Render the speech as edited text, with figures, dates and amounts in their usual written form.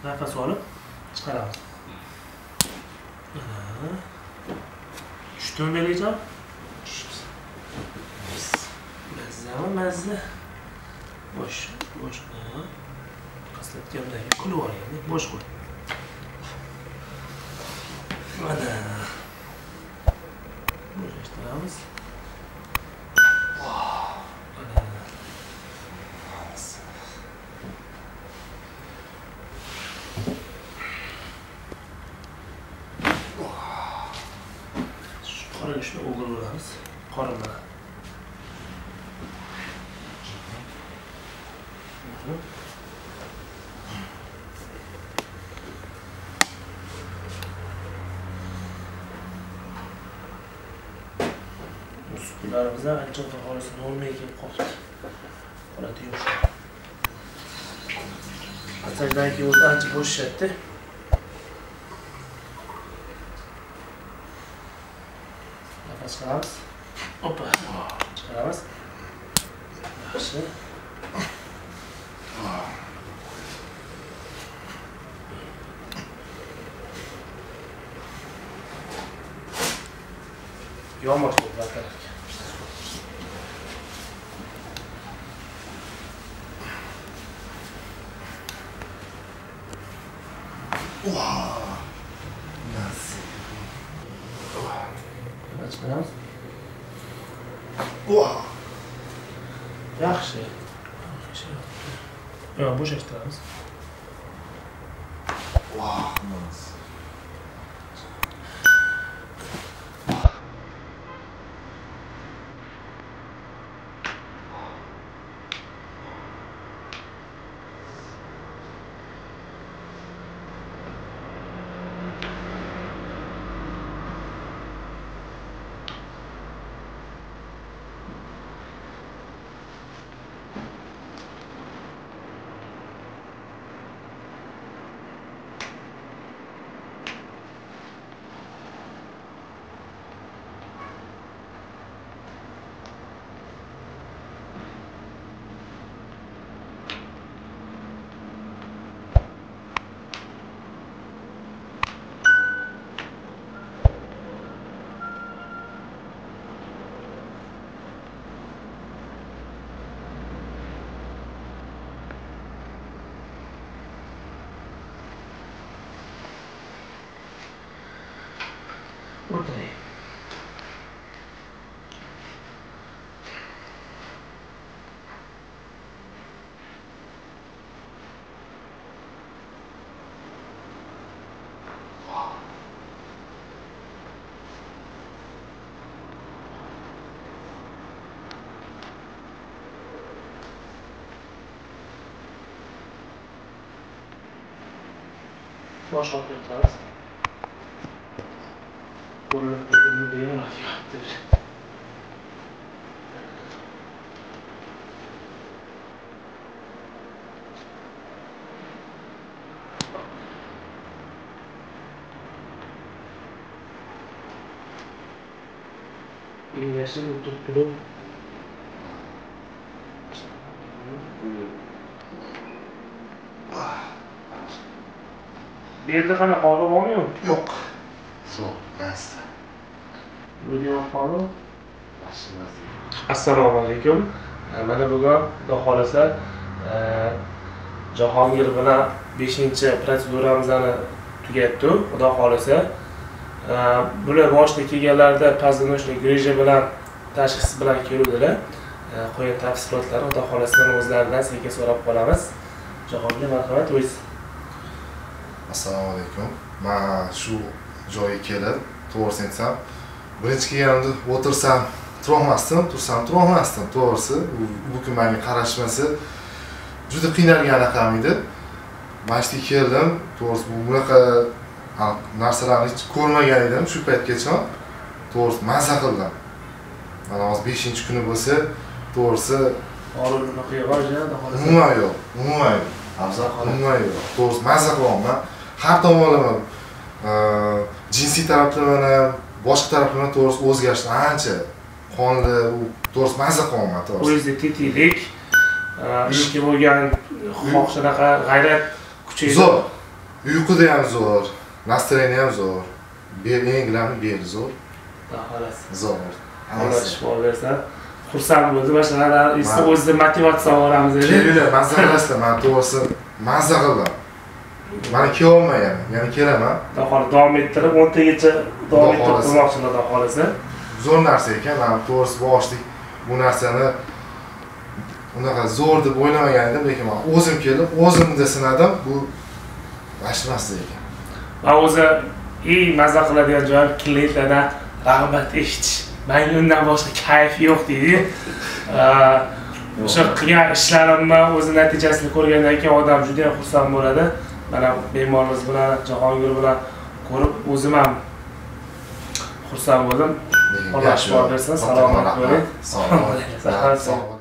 Nafas olib chiqaramiz. Tushdim belajon. Mazza. Bosh. Qaslatgandagi kulib olganda bosh qo'y. Mana. Bo'shashtiramiz. Qora go'shtni o'g'irlamiz. Qorinlar. Sutlarimizdan ancha xolis normaga kelib qoldi. Holati yumshoq. Asajdan keyin o'zi ancha bo'shashadi. Nafas olamiz. Hoppa. Chiqaramiz. Yaxshi. Yomg'ir bo'lib batarlar. Chiqaramiz. Yaxshi. Yo'q, bo'shashtiramiz. O'tiring. Bosh olib o'tiramiz. Ko'rinib deyapti. Yashil o'tirib bu yerda qanaqa og'riq bormi? Yo'q. Zo'r, mast. Assalomu alaykum. Mana bugun xudo xolasa Jahongir bilan 5-protseduramizni tugatdik. Xudo xolasa bular boshda kelganlarda pozdnoshniy grija bilan tashxis bilan keluvdilar. Qo'ygan tafsilotlari xudo xolasa o'zlaridan sekin so'rab qolamiz. Jahongir, marhamat, o'zingiz. Assalomu alaykum. Men shu joyga kelib, to'g'risini aytsam, birinchi kelganimda o'tirsam turolmasdim, to'g'risi. Bu kun menga qarashmasi juda qiynalgan raqam edi. Men ishga keldim, to'g'risi bunaqa narsalarni hech ko'rmagan edim shu paytgacha. To'g'risi mazza qildim. Mana hozir 5-kuni bo'lsa, to'g'risi Orolni qiyg'ojada xolos. Umuman yo'q. Afzal umuman yo'q. To'g'risi mazza qilyapman. Har tomonlama jinsiy taraflama ham, boshqa taraflama to'g'risi o'zgarishlar ancha qonli, to'g'risi mazza qilyapman to'g'risi. O'zingizda tetiklik, ishga bo'lgan xoh shunaqa g'ayrat kuchi zo'r. Uyquda ham zo'r, настроение ham zo'r. Eng g'alami bel zo'r. Xolos. Zo'r. Alloh shifo bersin. Xursand bo'ldim. Mana shunaqa o'zida motivatsiya olamiz dedi. Kelinglar, mazza qilasizlar. Men to'g'risi mazza qildim. Mana kelolmayman, yana kelaman. Xudo davom ettirib 10 tagacha davom ettirib turmoqchiman, xudo xolasa. Zo'r narsa ekan. Men to'g'risi boshlik bu narsani unaqa zo'r deb o'ylamagan edim, lekin men o'zim kelib, o'zimda sinadim. Bu mashmasdi ekan. Men o'zi mazza qiladigan joyim klientlardan rag'bat eshitish. Menga undan boshqa kayf yo'q deydi. O'sha qilgan ishlarimni o'z natijasini ko'rgandan keyin odam juda ham xursand bo'ladi. Mana bemorimiz bilan, Jahongir bilan ko'rib o'zim ham xursand bo'ldim. Alloh shifo bersin, salomat bo'ling. Sog' bo'ling.